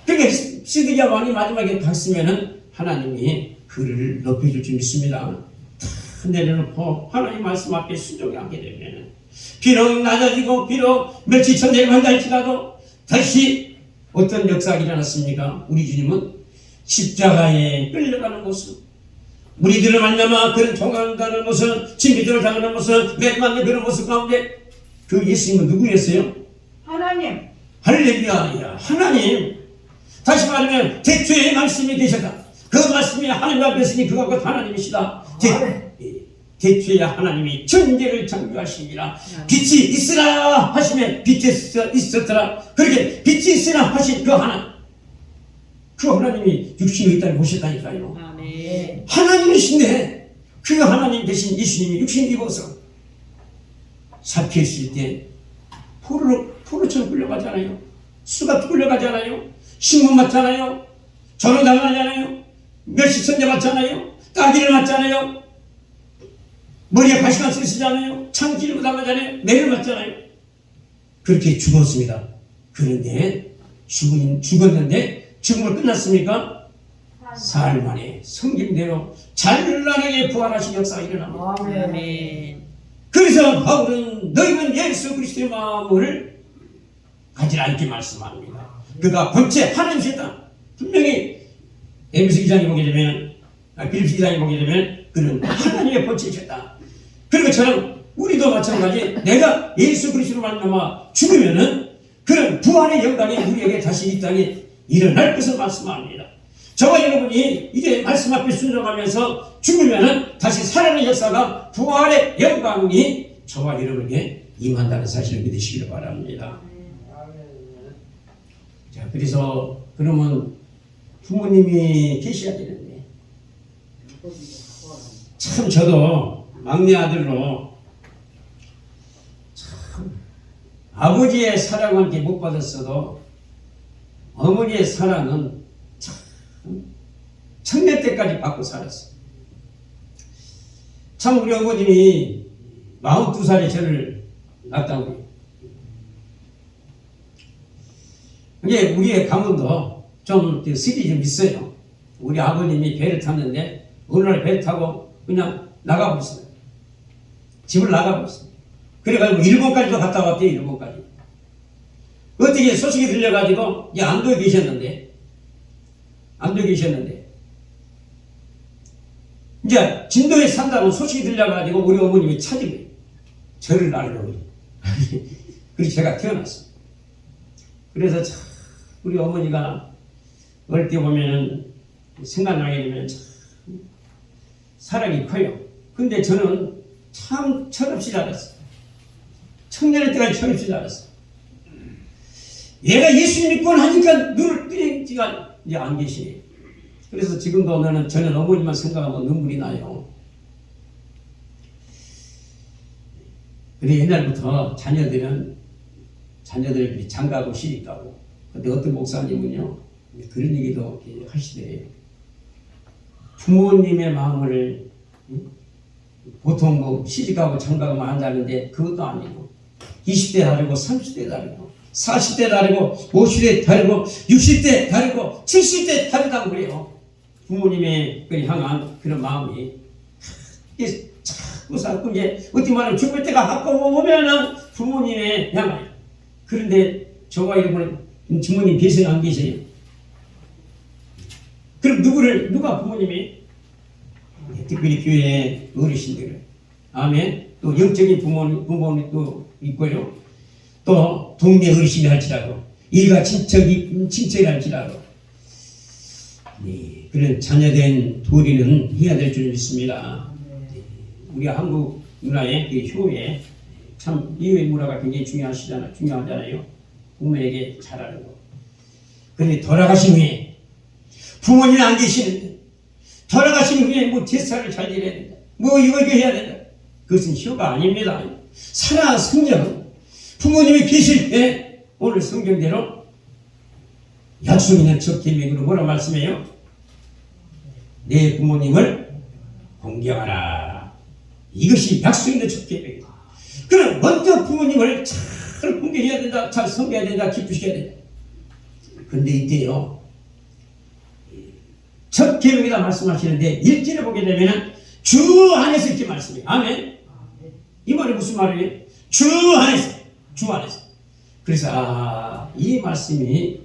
그러니까 시드기야 왕이 마지막에 갔으면은 하나님이 그를 높여줄 줄 믿습니다. 다 내려놓고 하나님 말씀 앞에 순종하게 되면 비록 낮아지고 비록 며칠 전에 간다 할지라도 다시 어떤 역사가 일어났습니까? 우리 주님은 십자가에 끌려가는 모습, 우리들을 만나면 그런 통한다는 모습, 진비들을 당하는 모습, 맺맞는 그런 모습 가운데 그 예수님은 누구였어요? 하나님. 할렐루야. 하나님. 다시 말하면 대초에 말씀이 계셨다. 그 말씀이 하나님 앞에 있으니 그가 곧 하나님이시다. 대초에 하나님이 천지를 창조하시니라. 빛이 있으라 하시면 빛이 있었더라. 그렇게 빛이 있으라 하신 그 하나님이 육신이 있다고 보셨다니까요. 아멘. 하나님이신데 그 하나님 대신 예수님이 육신 입어서 잡혔을 때 포로처럼 끌려가잖아요. 수가 끌려가잖아요. 신문 맞잖아요. 전원 당하잖아요. 멸시 선제 맞잖아요. 따기를 맞잖아요. 머리에 가시관 쓰시잖아요. 창 기르고 당하잖아요. 매를 맞잖아요. 그렇게 죽었습니다. 그런데 죽었는데 죽음을 끝났습니까? 사흘 만에 성김대로 찬란하게 부활하신 역사가 일어납니다. 아멘. 그래서 바울은 너희는 예수 그리스도의 마음을 가지라 이렇게 말씀합니다. 그가 본체 하나님이시다. 분명히 에베소 2장에 보게 되면 빌립보 2장에 보게 되면 그는 하나님의 본체이셨다. 그리고 저는 우리도 마찬가지 내가 예수 그리스도로 말미암아 죽으면은 그런 부활의 영광이 우리에게 다시 이 땅에 일어날 것을 말씀합니다. 저와 여러분이 이제 말씀 앞에 순종하면서 죽으면은 다시 살아나는 역사가 부활의 영광이 저와 여러분에게 임한다는 사실을 믿으시기를 바랍니다. 자, 그래서 그러면 부모님이 계셔야 되는데 참 저도 막내 아들로 참 아버지의 사랑을 이렇게 못 받았어도 어머니의 사랑은 참 청년 때까지 받고 살았어요. 참 우리 어머님이 42살에 저를 낳았다고 해요. 이게 우리의 가문도 좀 스릴이 좀 있어요. 우리 아버님이 배를 탔는데 어느 날 배를 타고 그냥 나가버렸어요. 집을 나가버렸어요. 그래가지고 일본까지도 갔다 왔대요. 일본까지. 어떻게 소식이 들려가지고 안도에 계셨는데 이제 진도에 산다고 소식이 들려가지고 우리 어머님이 찾으래요. 저를 낳으려고. 그래서 제가 태어났어요. 그래서 참 우리 어머니가 어릴 때 보면은 생각나게 되면 참 사랑이 커요. 근데 저는 참 철없이 자랐어요. 청년의 때까지 철없이 자랐어요. 얘가 예수 믿고 하니까 눈을 뜨지가 이제 안 계시네. 그래서 지금도 저는 어머니만 생각하면 눈물이 나요. 근데 옛날부터 자녀들이 장가고 시집가고. 근데 어떤 목사님은요, 그런 얘기도 하시대요. 부모님의 마음을 보통 뭐 시집가고 장가가면 한다는데 그것도 아니고 20대 다르고 30대 다르고 40대 다르고 50대 다르고 60대 다르고 70대 다르다고 그래요. 부모님의 향한 그런 마음이 자꾸 이제 어떻게 말하면 죽을 때가 가까워 오면은 부모님의 향을 그런데 저와 여러분 부모님 계세요, 안 계세요? 그럼 누가 부모님이? 특별히 교회 어르신들, 아멘. 또 영적인 부모님도 있고요. 또 동네 어르신이 할지라도 일가 친척이 할지라도 네, 그런 자녀된 도리는 해야 될 줄 믿습니다. 우리 한국 문화의 그 효에 참 이외 문화가 굉장히 중요하잖아요. 부모에게 잘하는 거. 그런데 돌아가신 후에 부모님이 안 계시는데 돌아가신 후에 뭐 제사를 잘 지내야 된다. 뭐 이거 해야 된다. 그것은 효가 아닙니다. 살아 성경. 부모님이 계실 때 오늘 성경대로 약속 있는 첫 계명으로 뭐라 말씀해요? 내 부모님을 공경하라. 이것이 약속 있는 첫 계명이다. 그럼 먼저 부모님을 잘 공경해야 된다. 잘 섬겨야 된다. 기쁘시켜야 된다. 그런데 이때요. 첫 계명이다 말씀하시는데 1절에 보게 되면 주 안에서 이렇게 말씀해요. 아멘. 이 말이 무슨 말이에요? 주 안에서. 그래서 이 말씀이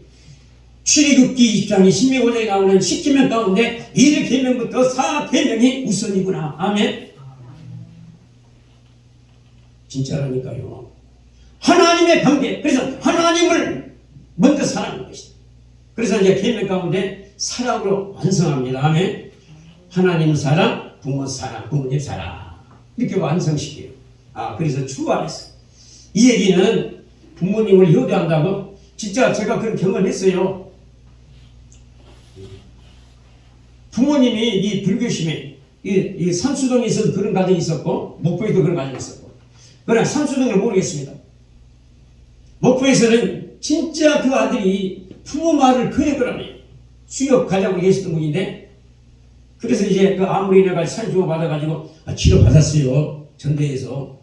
출애굽기 20장이 신명고장에 나오는 10계명 가운데 1계명부터 4계명이 우선이구나. 아멘. 진짜라니까요. 하나님의 관계. 그래서 하나님을 먼저 사랑하는 것이다. 그래서 이제 계명 가운데 사랑으로 완성합니다. 아멘. 하나님 사랑, 부모 사랑, 부모님 사랑. 이렇게 완성시켜요. 그래서 주 안에서. 이 얘기는 부모님을 효도한다고 진짜 제가 그런 경험을 했어요. 부모님이 이 불교심에 이 산수동에 있어도 그런 가정이 있었고 목포에도 그런 가정이 있었고 그러나 산수동을 모르겠습니다. 목포에서는 진짜 그 아들이 부모 말을 거역을 하네요. 수협 가자고 계시던 분인데 그래서 이제 그 아무리 내가 산주고 받아가지고 치료 받았어요. 전대에서.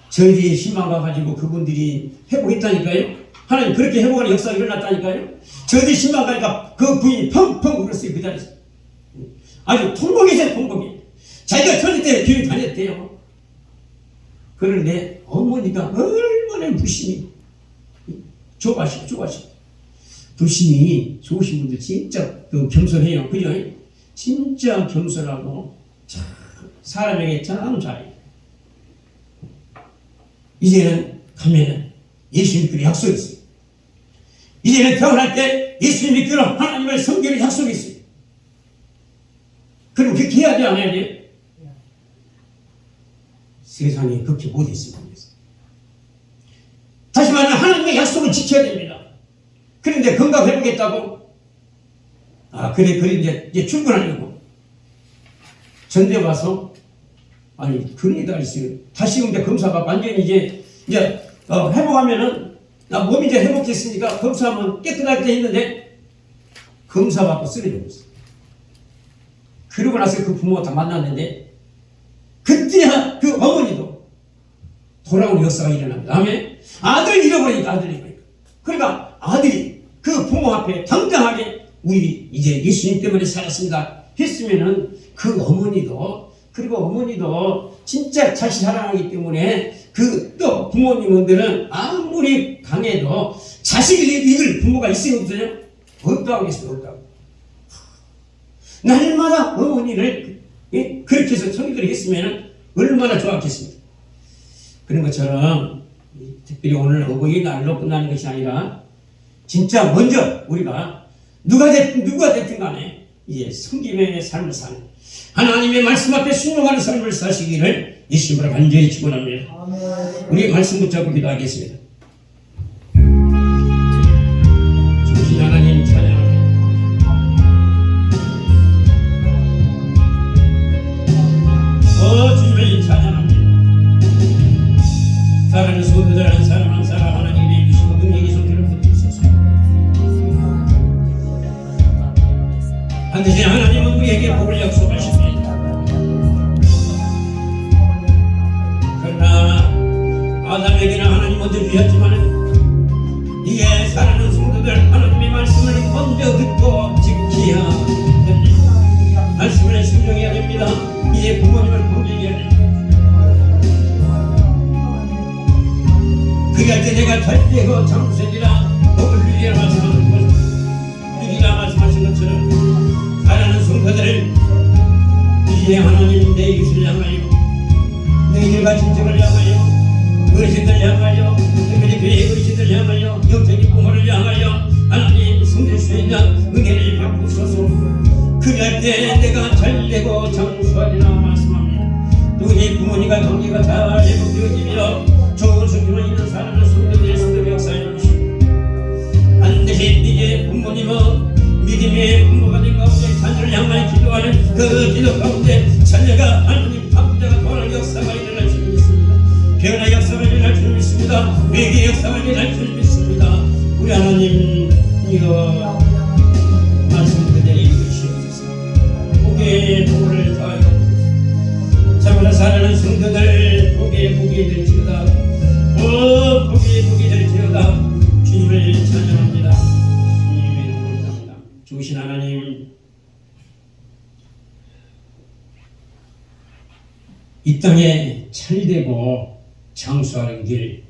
저희들이 신망 가가지고 그분들이 회복했다니까요. 하나님 그렇게 회복하는 역사가 일어났다니까요. 저희들이 신망 가니까 그 부인이 펑펑 울었어요. 그 자리에서. 아주 통곡이세요. 통곡이. 자기가 전에 때 교회 다녔대요. 그런데 어머니가 얼마나 불심이 좁아시고 불심이 좋으신 분들 진짜 그 겸손해요. 그죠? 진짜 겸손하고 참 사람에게 참 잘해요. 이제는 가면은 예수 믿기로 약속이 있어요. 이제는 태어날 때 예수 믿기로 하나님을 섬기는 약속이 있어요. 그럼 그렇게 해야 돼, 안 해야 돼? 세상에 그렇게 못했습니다. 다시 말하면 하나님의 약속을 지켜야 됩니다. 그런데 건강 회복했다고? 그래 이제 출근하려고 전대 와서 그런 일이 다 있어요. 다시 이제 검사가 완전히 이제 회복하면은 몸이 이제 회복했으니까 검사하면 깨끗하게 했는데 검사 받고 쓰러져 버렸어요. 그러고 나서 그 부모가 다 만났는데 그때야 그 어머니도 돌아오는 역사가 일어납니다. 아멘. 아들 잃어버리니까. 그러니까 아들이 그 부모 앞에 당당하게 우리 이제 예수님 때문에 살았습니다 했으면은 그 어머니도 진짜 자식 사랑하기 때문에 그 또 부모님들은 아무리 강해도 자식을 이길 부모가 있어요 없어요? 없다고. 날마다 어머니를 그렇게 해서 청기들이 했으면 얼마나 좋았겠습니까? 그런 것처럼 특별히 오늘 어버이날로 끝나는 것이 아니라 진짜 먼저 우리가 누가 됐든 간에 이제 성김의 삶을 사는 하나님의 말씀 앞에 순종하는 삶을 사시기를 예수님으로 간절히 축원합니다. 우리 말씀 붙잡고 기도하겠습니다. 주신 하나님 찬양합니다. 주님을 찬양합니다. 사랑하는 성도들 한 사람 한 사람 하나님의 주시고 능력의 손길을 붙드소서. 반드시 하나님은 우리에게 복을 약속하십니다. 그러나 아담에게는 하나님 먼저 주셨지만 이게 사랑하는 성도들 하나님의 말씀을 먼저 듣고 지켜야 됩니다. 말씀을 순종해야 됩니다. 이제 부모님을 공경해야 됩니다. 그래야 때 내가 잘되고 장수생이라 복을 누리라 말씀하신 것처럼 사랑하는 성도들 이제 하나님 내 이웃을 향하여 너희들과 친척을 향하여 어르신들 향하여 특별히 교회 어르신들 향하여 영적인 부모를 향하여 하나님 성될 수 있는 은혜를 베푸소서. 그리할 때 내가 잘되고 장수하리라 말씀합니다. 또 우리 부모님과 관계가 잘 회복되어지며 좋은 성격을 있는 사람을 성도들의 성도 역사해 주시고 반드시 이제 부모님은 믿음의 부모가 된 가운데 자녀를 향하여 기도하는 그 기도 가운데 자녀가 하나님 감자가 돌아올 역사가 일어날 줄 믿습니다. 변화 역사가 일어날 줄 믿습니다. 회개 역사가 일어날 줄 믿습니다. 우리 하나님 이거 말씀 그대로 이루시옵소서. 복의 복을 더하여 참으로 사랑하는 성도들 복이 될지어다. 복이 될지어다. 주님을 찬양합니다. 주님의 이름으로 기도합니다. 좋으신 하나님, 이 땅에 잘되고 장수하는 길,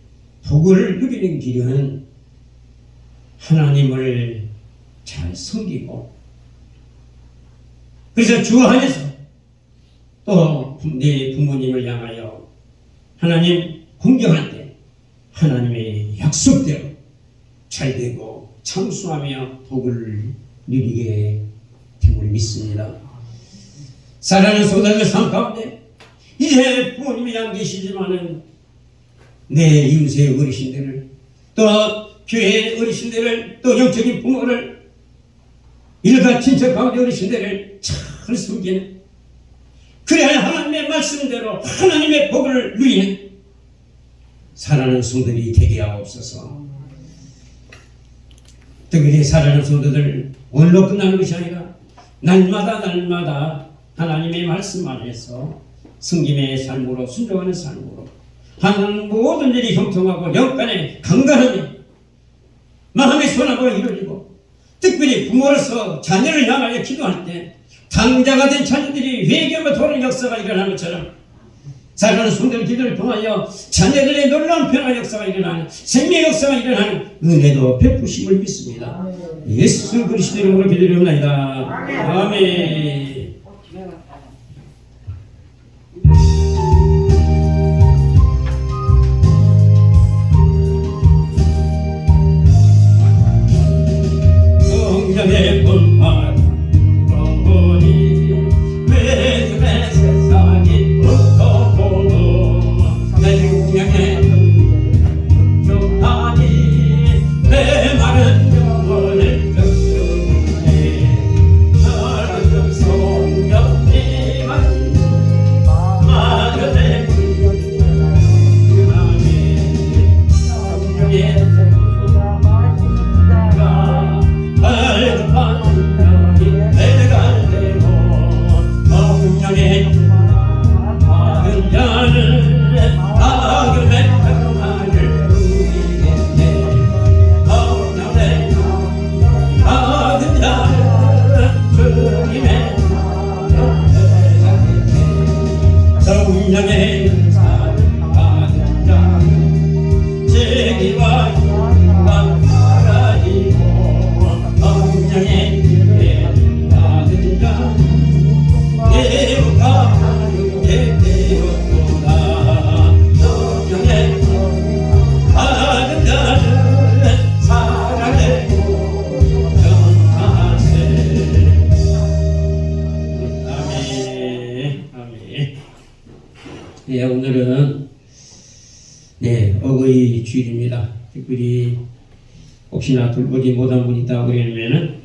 복을 누리는 길은 하나님을 잘 섬기고, 그래서 주 안에서 또 내 부모님을 향하여 하나님 공경할 때 하나님의 약속대로 잘되고 장수하며 복을 누리게 됨을 믿습니다. 사랑하는 성도들 삶 가운데 이제 부모님이 안 계시지만은 내 이웃의 어르신들을 또 교회 어르신들을 또 영적인 부모를 일가 친척 가운데 어르신들을 잘 섬기는 그래야 하나님의 말씀대로 하나님의 복을 누리는 사랑하는 성도들이 되게 하옵소서. 특별히 사랑하는 성도들 오늘로 끝나는 것이 아니라 날마다 하나님의 말씀 안에서 성김의 삶으로 순종하는 삶으로 하는 모든 일이 형통하고 영간에 강건하며 마음의 소나무가 이루어지고 특별히 부모로서 자녀를 향하여 기도할 때 당자가 된 자녀들이 회개하며 돌아오는 역사가 일어나는 것처럼 사랑하는 성도의 기도를 통하여 자녀들의 놀라운 변화 역사가 일어나는 생명 역사가 일어나는 은혜도 베푸심을 믿습니다. 예수 그리스도 이름으로 기도드리옵나이다. 아멘. 성령의 분파 오늘은 어거이 주일입니다. 특별히 혹시나 돌보지 못한 분이 있다고 그러면은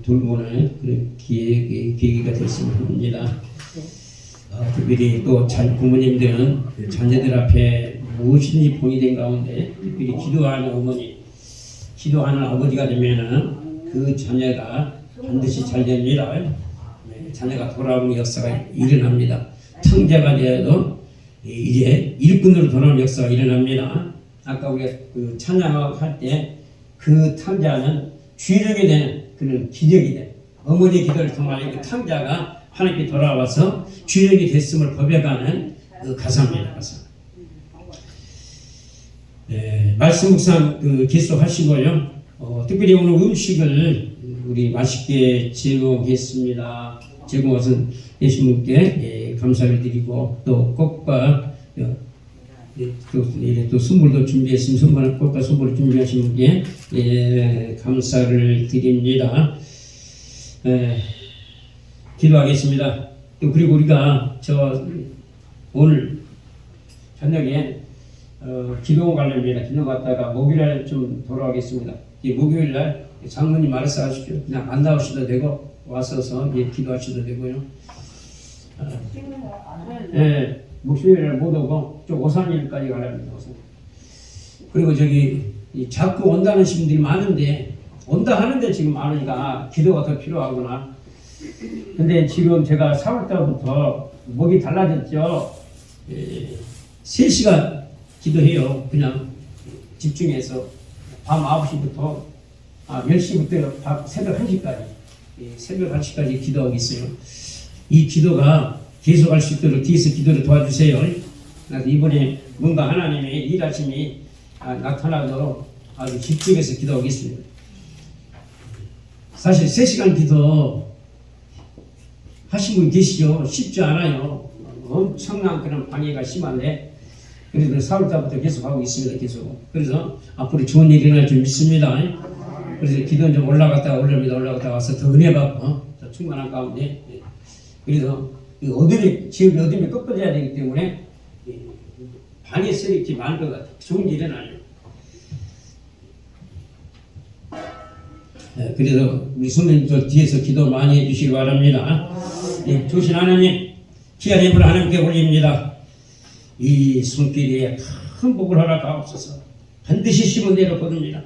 돌보는 그런 계기가 됐으면 합니다. 특별히 또 부모님들은 자녀들 앞에 무엇이든지 본이 된 가운데 특별히 기도하는 어머니, 기도하는 아버지가 되면은 그 자녀가 반드시 잘 됩니다. 자녀가 돌아오는 역사가 일어납니다. 탕자가 되어도 이제 일꾼으로 돌아오는 역사가 일어납니다. 아까 우리가 그 찬양할 때 그 탕자는 주력이 되는 그런 기적이 돼. 어머니 기도를 통하여 그 탕자가 하나님께 돌아와서 주력이 됐음을 고백하는 그 가사입니다. 가사. 말씀 묵상 계속하시고요. 특별히 오늘 음식을 우리 맛있게 제공했습니다. 제공하신 예수 분께 감사를 드리고 또 꽃과 또 선물도 준비했으면 꽃과 선물을 준비하신 분께 감사를 드립니다. 기도하겠습니다. 또 그리고 우리가 오늘 저녁에 기도 관련입니다. 기도 갔다가 목요일날 좀 돌아가겠습니다. 이 목요일날 장로님 말씀 하십시오. 그냥 안 나오셔도 되고 와서서 기도하셔도 되고요. 목요일날 못 오고 좀 오산일까지 가랍니다. 그리고 자꾸 온다는 분들이 많은데 온다 하는데 지금 많으니까 기도가 더 필요하구나. 근데 지금 제가 4월달부터 목이 달라졌죠. 3시간 기도해요. 그냥 집중해서 밤 9시부터 10시부터 새벽 1시까지 새벽 1시까지 기도하고 있어요. 이 기도가 계속할 수 있도록 뒤에서 기도를 도와주세요. 그래서 이번에 뭔가 하나님의 일하심이 나타나도록 아주 집중해서 기도하겠습니다. 사실 3시간 기도 하신 분 계시죠? 쉽지 않아요. 엄청난 그런 방해가 심한데 그래도 4월달부터 계속 하고 있습니다. 계속. 그래서 앞으로 좋은 일이 일어날 줄 믿습니다. 그래서 기도는 좀 올라갔다가 올라갔다 와서 더 은혜 받고 충만한 가운데 그래서 지금 어둠이 꺾어져야 되기 때문에 방해설이 이렇게 많은 것 같아요. 좋은 일은 아니에요. 그래서 우리 선생님들 뒤에서 기도 많이 해주시기 바랍니다. 조신 하나님, 귀한 예물을 하나님께 올립니다. 이 손길에 큰 복을 허락하옵소서. 반드시 심은 대로 거둡니다.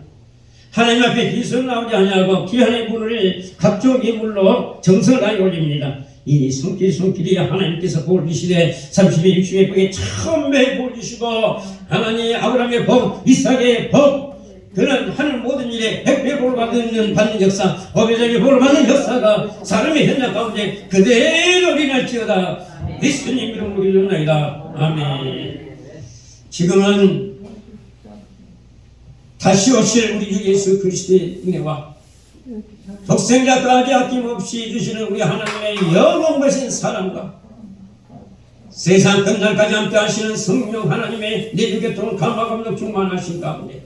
하나님 앞에 비선 나오지 아니하고 귀한 예물을 각종 예물로 정성을 다해 올립니다. 이 손길이 하나님께서 복을 주시되 30에 60에 복에 처음에 복을 주시고 하나님 아브라함의 복, 이삭의 복 그는 하늘 모든 일에 100배 복을 받는 역사, 오배적인 복을 받는 역사가 사람의 현장 가운데 그대로 일어날지어다. 예수님 이름으로 기도합니다. 아멘. 지금은 다시 오실 우리 주 예수 그리스도의 은혜와 독생자까지 아낌없이 주시는 우리 하나님의 영원하신 사랑과 세상 끝날까지 함께 하시는 성령 하나님의 내 육의 통 감화감독 충만하신 가운데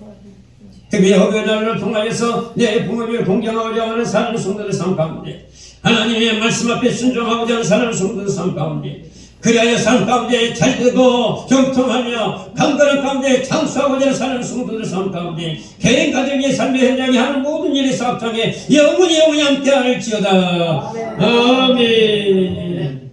특히 허교의 날을 통하여서 내 부모님을 동경하고자 하는 사랑하는 성도들 삶 가운데 하나님의 말씀 앞에 순종하고자 하는 사랑하는 성도들 삶 가운데 그리하여 삶 가운데 잘되고 경통하며 강건한 가운데 장수하고자 하는 사랑하는 성도들 삶 가운데 개인 가정의 삶의 현장에 하는 모든 일의 사업장에 영원히 함께 할지어다. 아멘.